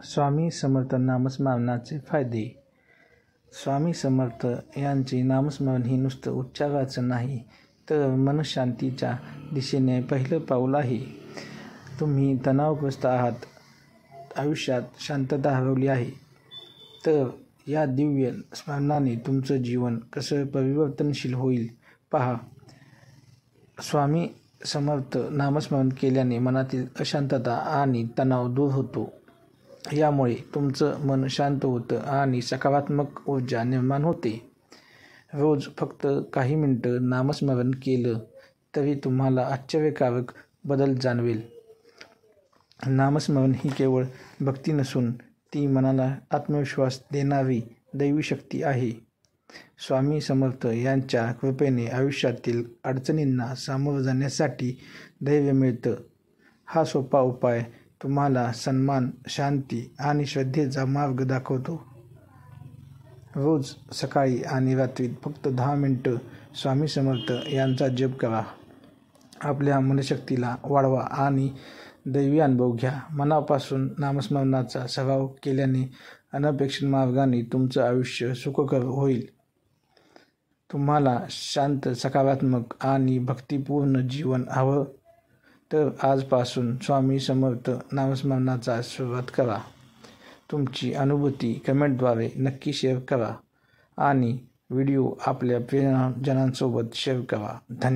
स्वामी समर्थ नामस्मरणाचे फायदे. स्वामी समर्थ यांचे नामस्मरण हे नुसतं उच्चाराचं नाही, तर मनशांतीच्या दिशेने पहिलं पाऊल आहे. तुम्ही तणावग्रस्त आहात, आयुष्यात शांतता हरवली आहे, तर या दिव्य स्मरणाने तुमचं जीवन कसं परिवर्तनशील होईल पहा. स्वामी समर्थ नामस्मरण केल्याने मनातील अशांतता आणि तणाव दूर होतो. यामुळे तुमचं मन शांत होतं आणि सकारात्मक ऊर्जा निर्माण होते. रोज फक्त काही मिनिटं नामस्मरण केलं तरी तुम्हाला आश्चर्यकारक बदल जाणवेल. नामस्मरण ही केवळ भक्ती नसून ती मनाला आत्मविश्वास देणारी दैवी शक्ती आहे. स्वामी समर्थ यांच्या कृपेने आयुष्यातील अडचणींना सामोरं जाण्यासाठी धैर्य मिळतं. हा सोपा उपाय तुम्हाला सन्मान, शांती आणि श्रद्धेचा मार्ग दाखवतो. रोज सकाळी आणि रात्री फक्त 10 मिनिटं स्वामी समर्थ यांचा जप करा. आपल्या मनशक्तीला वाढवा आणि दैवी अनुभव घ्या. मनापासून नामस्मरणाचा सराव केल्याने अनपेक्षित मार्गाने तुमचं आयुष्य सुखकर होईल. तुम्हाला शांत, सकारात्मक आणि भक्तिपूर्ण जीवन हवं तर आजपासून स्वामी समर्थ नामस्मरणाचा सुरुवात करा. तुमची अनुभूती कमेंटद्वारे नक्की शेअर करा आणि व्हिडिओ आपल्या प्रियजनांसोबत शेअर करा. धन्यवाद.